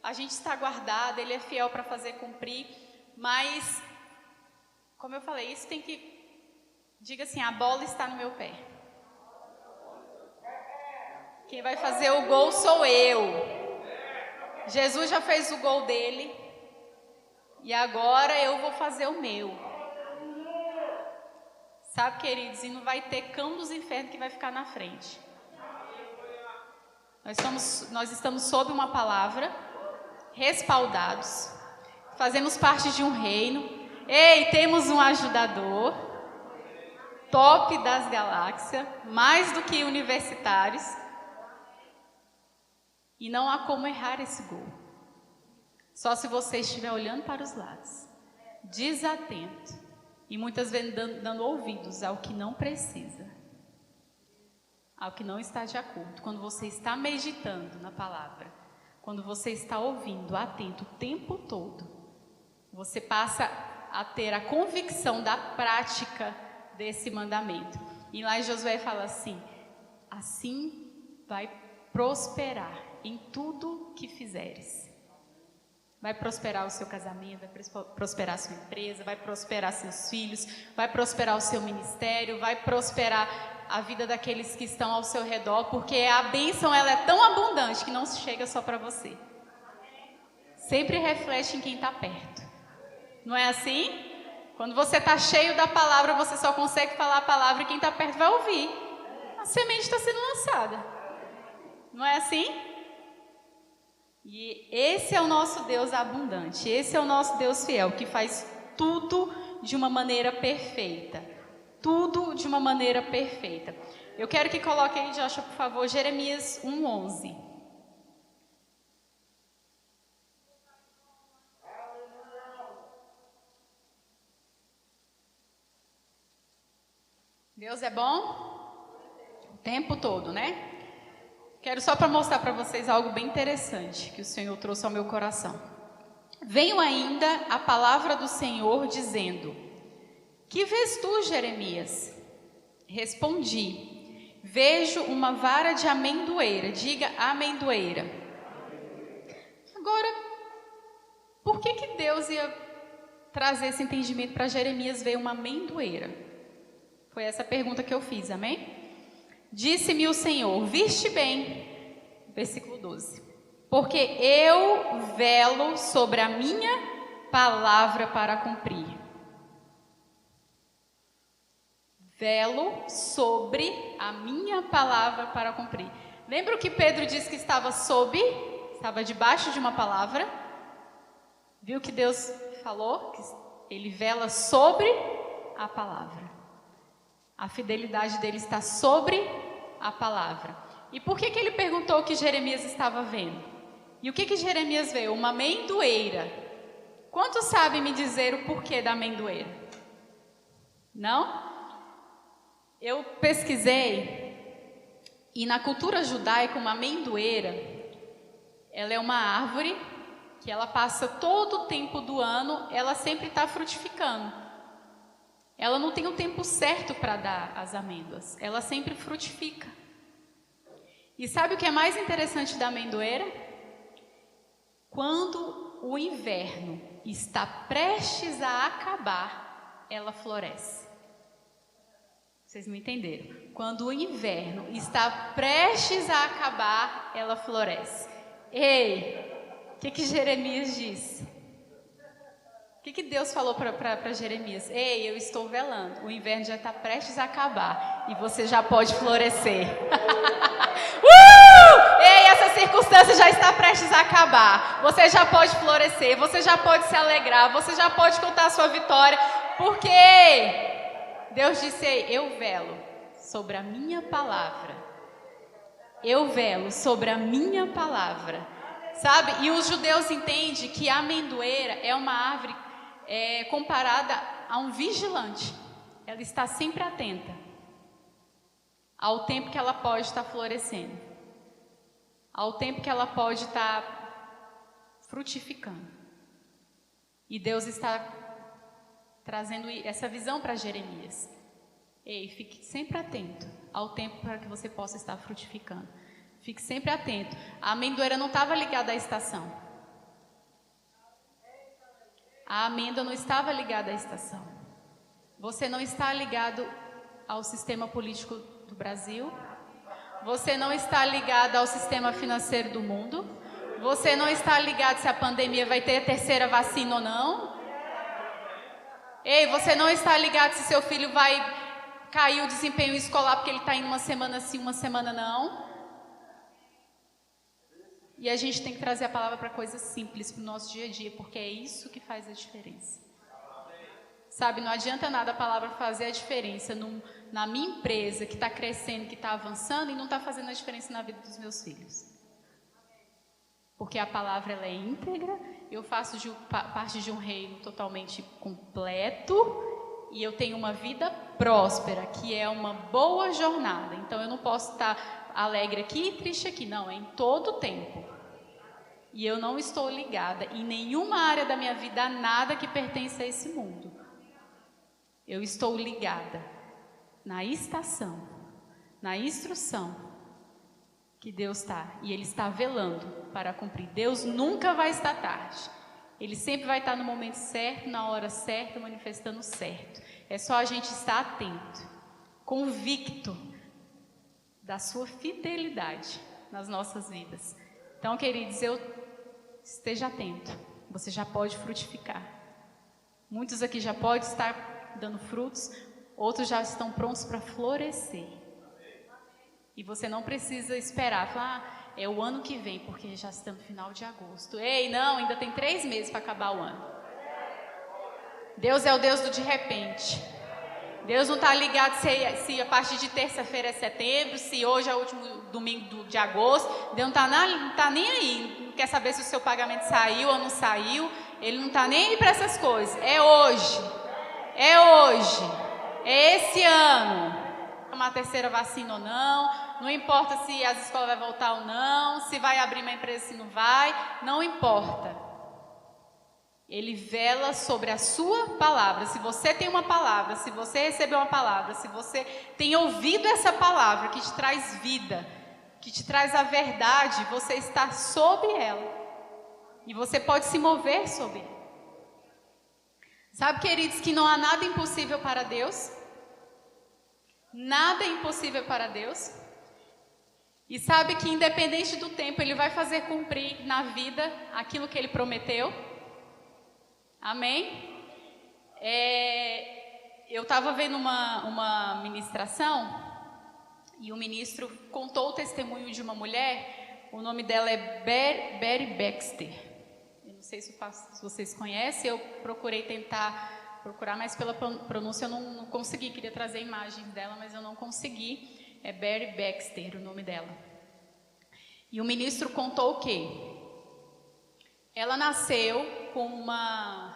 [SPEAKER 1] a gente está guardado, Ele é fiel para fazer cumprir, mas, como eu falei, isso tem que... Diga assim, a bola está no meu pé. Quem vai fazer o gol sou eu. Jesus já fez o gol dele. E agora eu vou fazer o meu. Sabe, queridos, e não vai ter cão dos infernos que vai ficar na frente. Nós estamos sob uma palavra, respaldados. Fazemos parte de um reino. Ei, temos um ajudador. Top das galáxias, mais do que universitários. E não há como errar esse gol. Só se você estiver olhando para os lados, desatento, e muitas vezes dando ouvidos ao que não precisa, ao que não está de acordo. Quando você está meditando na palavra, quando você está ouvindo, atento o tempo todo, você passa a ter a convicção da prática desse mandamento. E lá Josué fala assim vai prosperar em tudo que fizeres. Vai prosperar o seu casamento, vai prosperar a sua empresa, vai prosperar seus filhos, vai prosperar o seu ministério, vai prosperar a vida daqueles que estão ao seu redor, porque a bênção ela é tão abundante que não chega só para você. Sempre reflete em quem está perto. Não é assim? Quando você está cheio da palavra, você só consegue falar a palavra e quem está perto vai ouvir. A semente está sendo lançada. Não é assim? E esse é o nosso Deus abundante. Esse é o nosso Deus fiel, que faz tudo de uma maneira perfeita. Tudo de uma maneira perfeita. Eu quero que coloque aí, Joshua, por favor, Jeremias 1:11. Deus é bom o tempo todo, né? Quero só para mostrar para vocês algo bem interessante que o Senhor trouxe ao meu coração. Veio ainda a palavra do Senhor dizendo: Que vês tu, Jeremias? Respondi: Vejo uma vara de amendoeira. Diga amendoeira. Agora, por que Deus ia trazer esse entendimento para Jeremias ver uma amendoeira? Foi essa pergunta que eu fiz, amém? Disse-me o Senhor: Viste bem, versículo 12, porque eu velo sobre a minha palavra para cumprir. Velo sobre a minha palavra para cumprir. Lembra o que Pedro disse que estava debaixo de uma palavra? Viu que Deus falou? Que ele vela sobre a palavra. A fidelidade dele está sobre a palavra. E por que ele perguntou o que Jeremias estava vendo? E o que Jeremias veio? Uma amendoeira. Quantos sabem me dizer o porquê da amendoeira? Não? Eu pesquisei E na cultura judaica, uma amendoeira, ela é uma árvore que ela passa todo o tempo do ano, ela sempre está frutificando. Ela não tem o tempo certo para dar as amêndoas, ela sempre frutifica. E sabe o que é mais interessante da amendoeira? Quando o inverno está prestes a acabar, ela floresce. Vocês não entenderam? Quando o inverno está prestes a acabar, ela floresce. Ei, o que Jeremias disse? O que Deus falou para Jeremias? Ei, eu estou velando, o inverno já está prestes a acabar e você já pode florescer. Ei, essa circunstância já está prestes a acabar. Você já pode florescer, você já pode se alegrar, você já pode contar a sua vitória, porque Deus disse: eu velo sobre a minha palavra. Eu velo sobre a minha palavra. Sabe? E os judeus entendem que a amendoeira é uma árvore comparada a um vigilante. Ela está sempre atenta ao tempo que ela pode estar florescendo, ao tempo que ela pode estar frutificando. E Deus está trazendo essa visão para Jeremias. Ei, fique sempre atento ao tempo para que você possa estar frutificando. Fique sempre atento. A amendoeira não estava ligada à estação. A amêndoa não estava ligada à estação. Você não está ligado ao sistema político do Brasil. Você não está ligado ao sistema financeiro do mundo. Você não está ligado se a pandemia vai ter a terceira vacina ou não. Ei, você não está ligado se seu filho vai cair o desempenho escolar porque ele está indo uma semana sim, uma semana não. E a gente tem que trazer a palavra para coisas simples, para o nosso dia a dia, porque é isso que faz a diferença. Sabe, não adianta nada a palavra fazer a diferença na minha empresa, que está crescendo, que está avançando, e não está fazendo a diferença na vida dos meus filhos. Porque a palavra ela é íntegra, eu faço parte de um reino totalmente completo, e eu tenho uma vida próspera, que é uma boa jornada. Então eu não posso estar alegre aqui e triste aqui, não, é em todo o tempo. E eu não estou ligada em nenhuma área da minha vida a nada que pertence a esse mundo. Eu estou ligada na estação, na instrução que Deus está. E Ele está velando para cumprir. Deus nunca vai estar tarde. Ele sempre vai estar no momento certo, na hora certa, manifestando certo. É só a gente estar atento, convicto da sua fidelidade nas nossas vidas. Então, queridos, esteja atento. Você já pode frutificar. Muitos aqui já podem estar dando frutos, outros já estão prontos para florescer. E você não precisa esperar, falar, é o ano que vem, porque já estamos no final de agosto. Ei, não, ainda tem 3 meses para acabar o ano. Deus é o Deus do de repente. Deus não está ligado se a partir de terça-feira é setembro, se hoje é o último domingo de agosto. Deus não está nem aí. Não quer saber se o seu pagamento saiu ou não saiu. Ele não está nem aí para essas coisas. É hoje. É hoje. É esse ano. Tomar a terceira vacina ou não. Não importa se as escolas vão voltar ou não. Se vai abrir uma empresa, se não vai. Não importa. Ele vela sobre a sua palavra. Se você tem uma palavra, se você recebeu uma palavra, se você tem ouvido essa palavra que te traz vida, que te traz a verdade, você está sobre ela. E você pode se mover sobre ela. Sabe, queridos, que não há nada impossível para Deus? Nada é impossível para Deus. E sabe que independente do tempo, Ele vai fazer cumprir na vida aquilo que Ele prometeu. Amém? Eu estava vendo uma ministração e o ministro contou o testemunho de uma mulher. O nome dela é Betty Baxter. Eu não sei se vocês conhecem. Eu procurei procurar, mas pela pronúncia eu não consegui. Queria trazer imagens dela, mas eu não consegui. É Betty Baxter o nome dela. E o ministro contou o quê? Ela nasceu com uma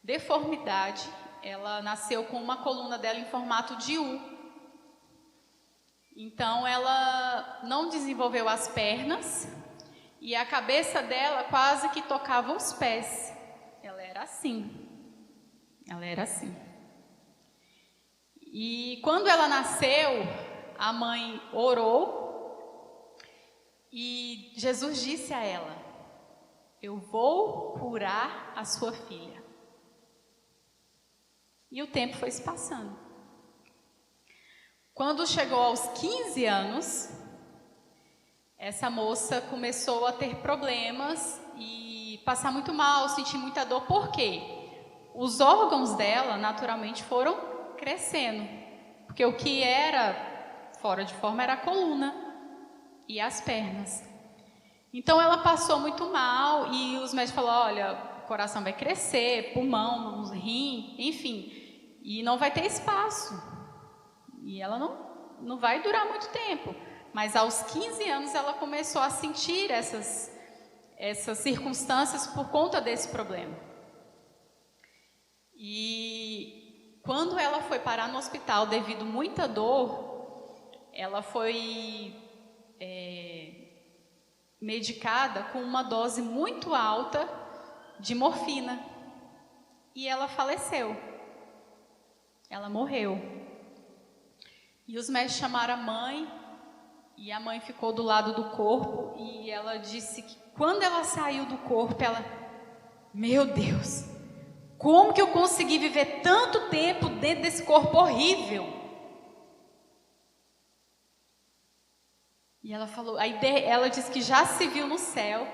[SPEAKER 1] deformidade, ela nasceu com uma coluna dela em formato de U. Então ela não desenvolveu as pernas e a cabeça dela quase que tocava os pés. Ela era assim. Ela era assim. E quando ela nasceu, a mãe orou e Jesus disse a ela: eu vou curar a sua filha. E o tempo foi se passando. Quando chegou aos 15 anos, essa moça começou a ter problemas e passar muito mal, sentir muita dor. Por quê? Os órgãos dela, naturalmente, foram crescendo. Porque o que era fora de forma era a coluna e as pernas. Então, ela passou muito mal e os médicos falaram: olha, o coração vai crescer, pulmão, rim, enfim, e não vai ter espaço. E ela não vai durar muito tempo. Mas aos 15 anos ela começou a sentir essas circunstâncias por conta desse problema. E quando ela foi parar no hospital devido a muita dor, ela foi medicada com uma dose muito alta de morfina. E ela faleceu. Ela morreu. E os médicos chamaram a mãe, e a mãe ficou do lado do corpo, e ela disse que quando ela saiu do corpo, ela: meu Deus, como que eu consegui viver tanto tempo dentro desse corpo horrível? E ela falou, ela disse que já se viu no céu,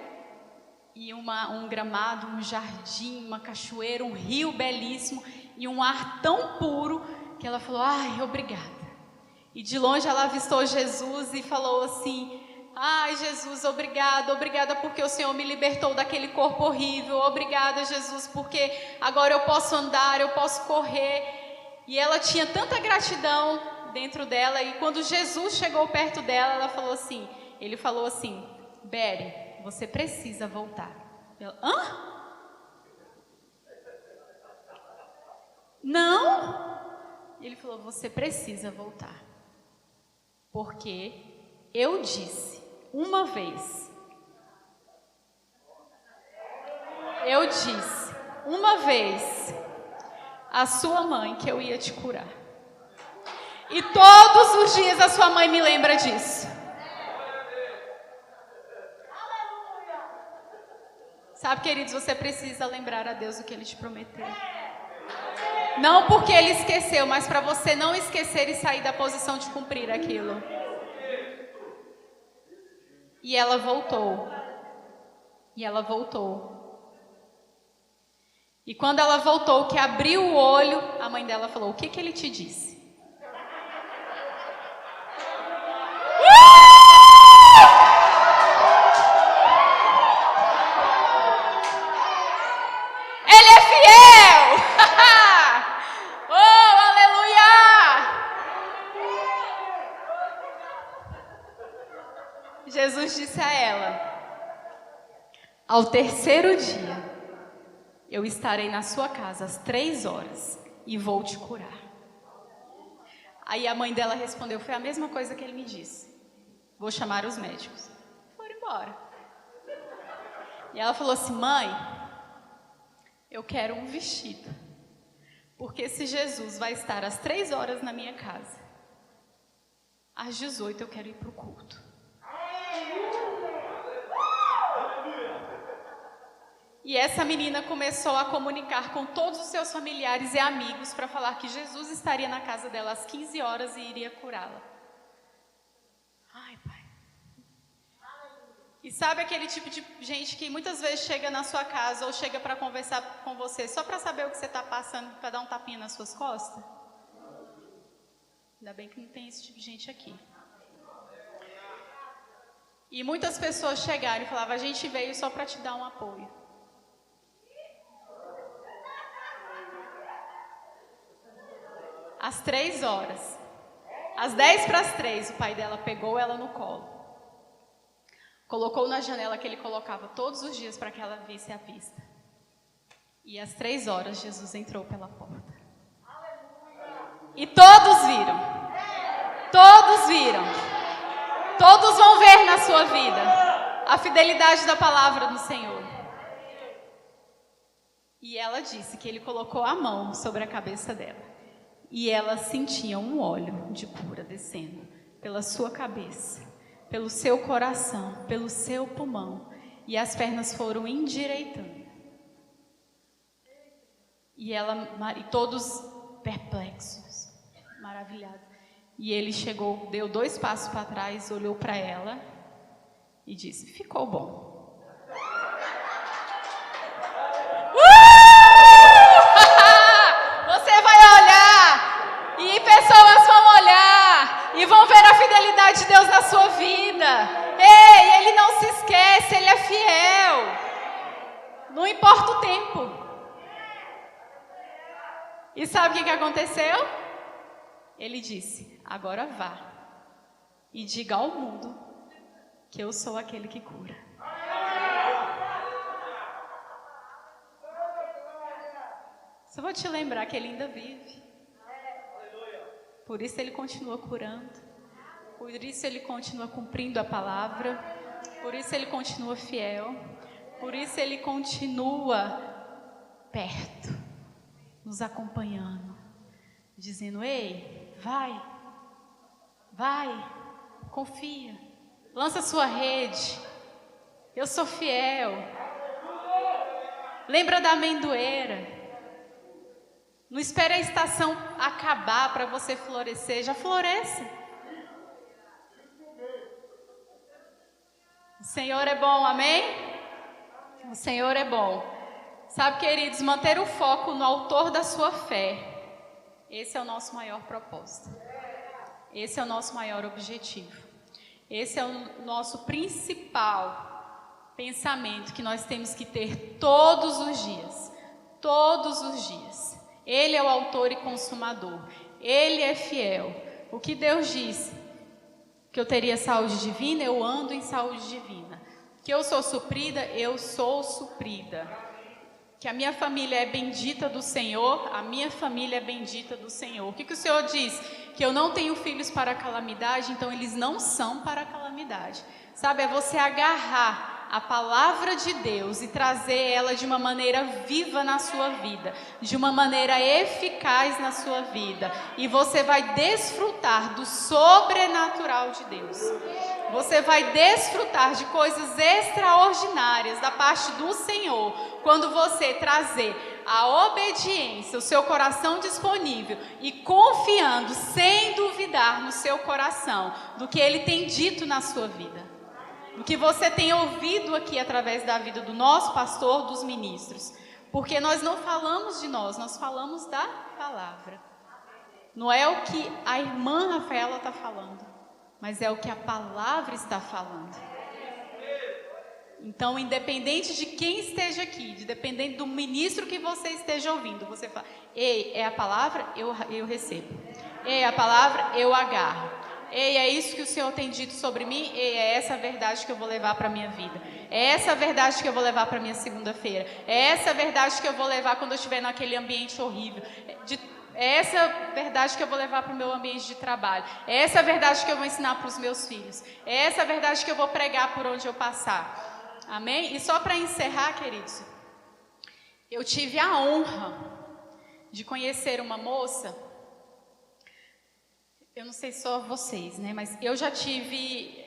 [SPEAKER 1] e um gramado, um jardim, uma cachoeira, um rio belíssimo, e um ar tão puro, que ela falou: ai, obrigada. E de longe ela avistou Jesus e falou assim: ai, Jesus, obrigada porque o Senhor me libertou daquele corpo horrível. Obrigada, Jesus, porque agora eu posso andar, eu posso correr. E ela tinha tanta gratidão dentro dela. E quando Jesus chegou perto dela, ele falou assim: Bere, você precisa voltar. Ela: hã? Não? Ele falou: você precisa voltar. Porque eu disse uma vez, a sua mãe que eu ia te curar. E todos os dias a sua mãe me lembra disso. Sabe, queridos, você precisa lembrar a Deus o que Ele te prometeu. Não porque Ele esqueceu, mas para você não esquecer e sair da posição de cumprir aquilo. E ela voltou. E quando ela voltou, que abriu o olho, a mãe dela falou: o que Ele te disse? Jesus disse a ela: ao terceiro dia, eu estarei na sua casa às 3 horas e vou te curar. Aí a mãe dela respondeu: foi a mesma coisa que ele me disse. Vou chamar os médicos. Foram embora. E ela falou assim: mãe, eu quero um vestido. Porque se Jesus vai estar às 3 horas na minha casa, às 18 eu quero ir para o culto. E essa menina começou a comunicar com todos os seus familiares e amigos para falar que Jesus estaria na casa dela às 15 horas e iria curá-la. Ai, Pai. E sabe aquele tipo de gente que muitas vezes chega na sua casa ou chega para conversar com você só para saber o que você está passando, para dar um tapinha nas suas costas? Ainda bem que não tem esse tipo de gente aqui. E muitas pessoas chegaram e falavam: a gente veio só para te dar um apoio. Às 3 horas, às 10 para as 3, o pai dela pegou ela no colo, colocou na janela que ele colocava todos os dias para que ela visse a vista. E às 3 horas Jesus entrou pela porta. E todos viram. Todos viram. Todos vão ver na sua vida a fidelidade da palavra do Senhor. E ela disse que ele colocou a mão sobre a cabeça dela. E ela sentia um óleo de cura descendo pela sua cabeça, pelo seu coração, pelo seu pulmão. E as pernas foram endireitando. E todos perplexos, maravilhados. E ele chegou, deu 2 passos para trás, olhou para ela e disse: ficou bom. Você vai olhar e pessoas vão olhar e vão ver a fidelidade de Deus na sua vida. Ei, Ele não se esquece, Ele é fiel. Não importa o tempo. E sabe o que aconteceu? Ele disse: agora vá e diga ao mundo que eu sou aquele que cura. Só vou te lembrar que ele ainda vive. Por isso ele continua curando. Por isso ele continua cumprindo a palavra. Por isso ele continua fiel. Por isso ele continua perto, nos acompanhando, dizendo: ei, vai, confia, lança sua rede, eu sou fiel. Lembra da amendoeira. Não espere a estação acabar para você florescer, já floresce. O Senhor é bom, amém? O Senhor é bom. Sabe, queridos, manter o foco no autor da sua fé, esse é o nosso maior propósito. Esse é o nosso maior objetivo. Esse é o nosso principal pensamento que nós temos que ter todos os dias. Todos os dias. Ele é o autor e consumador. Ele é fiel. O que Deus disse? Que eu teria saúde divina, eu ando em saúde divina. Que eu sou suprida, eu sou suprida. Que a minha família é bendita do Senhor, a minha família é bendita do Senhor. O que o Senhor diz? Que eu não tenho filhos para a calamidade, então eles não são para a calamidade. Sabe, é você agarrar a palavra de Deus e trazer ela de uma maneira viva na sua vida, de uma maneira eficaz na sua vida. E você vai desfrutar do sobrenatural de Deus. Você vai desfrutar de coisas extraordinárias da parte do Senhor, quando você trazer a obediência, o seu coração disponível e confiando, sem duvidar no seu coração, do que Ele tem dito na sua vida. Do que você tem ouvido aqui através da vida do nosso pastor, dos ministros. Porque nós não falamos de nós falamos da palavra. Não é o que a irmã Rafaela está falando, mas é o que a palavra está falando. Então, independente de quem esteja aqui, independente do ministro que você esteja ouvindo, você fala: ei, é a palavra? Eu recebo. Ei, a palavra? Eu agarro. Ei, é isso que o Senhor tem dito sobre mim? Ei, é essa a verdade que eu vou levar para a minha vida. É essa a verdade que eu vou levar para a minha segunda-feira. É essa a verdade que eu vou levar quando eu estiver naquele ambiente horrível. É essa verdade que eu vou levar para o meu ambiente de trabalho. É essa verdade que eu vou ensinar para os meus filhos. É essa verdade que eu vou pregar por onde eu passar. Amém? E só para encerrar, queridos, eu tive a honra de conhecer uma moça. Eu não sei só vocês, né? Mas eu já tive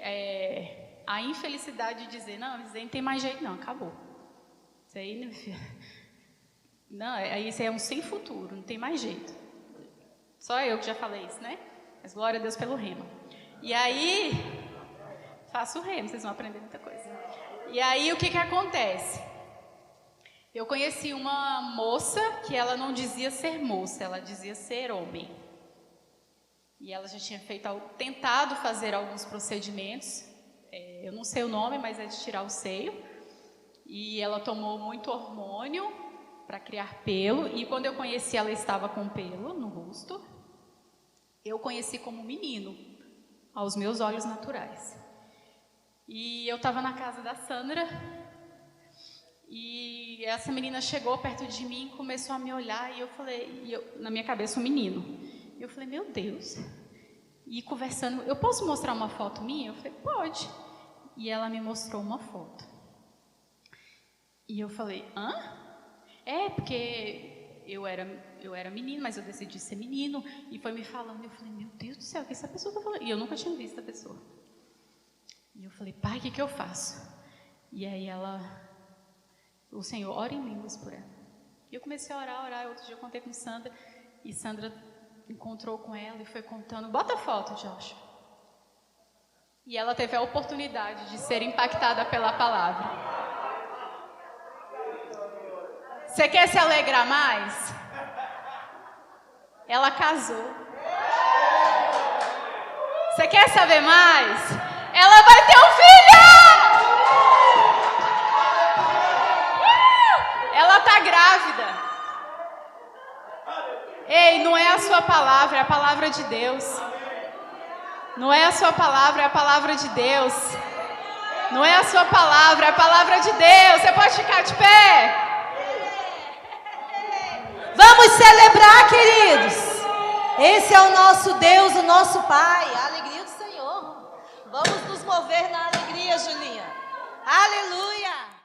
[SPEAKER 1] a infelicidade de dizer: não, isso aí não tem mais jeito não, acabou. Isso aí, não, isso aí é um sem futuro, não tem mais jeito. Só eu que já falei isso, né? Mas glória a Deus pelo rema. E aí, faço o rema, vocês vão aprender muita coisa. E aí, o que acontece? Eu conheci uma moça que ela não dizia ser moça, ela dizia ser homem. E ela já tinha tentado fazer alguns procedimentos, eu não sei o nome, mas é de tirar o seio. E ela tomou muito hormônio para criar pelo. E quando eu conheci, ela estava com pelo no rosto. Eu conheci como menino, aos meus olhos naturais. E eu estava na casa da Sandra. E essa menina chegou perto de mim, começou a me olhar. E eu falei, na minha cabeça, um menino. E eu falei: meu Deus, E conversando, eu posso mostrar uma foto minha? Eu falei, pode. E ela me mostrou uma foto. E eu falei, hã? É, porque eu era menino, mas eu decidi ser menino. E foi me falando, eu falei, meu Deus do céu, o que essa pessoa está falando? E eu nunca tinha visto a pessoa. E eu falei, pai, o que eu faço? E aí o Senhor, ora em línguas por ela. E eu comecei a orar. Outro dia eu contei com Sandra. E Sandra encontrou com ela e foi contando. Bota a foto, Josh. E ela teve a oportunidade de ser impactada pela palavra. Você quer se alegrar mais? Ela casou. Você quer saber mais? Ela vai ter um filho! Ela está grávida. Ei, não é a sua palavra, é a palavra de Deus. Não é a sua palavra, é a palavra de Deus. Não é a sua palavra, é a palavra de Deus. Você pode ficar de pé?
[SPEAKER 2] Vamos celebrar, queridos. Esse é o nosso Deus, o nosso Pai. A alegria do Senhor. Vamos nos mover na alegria, Julinha. Aleluia.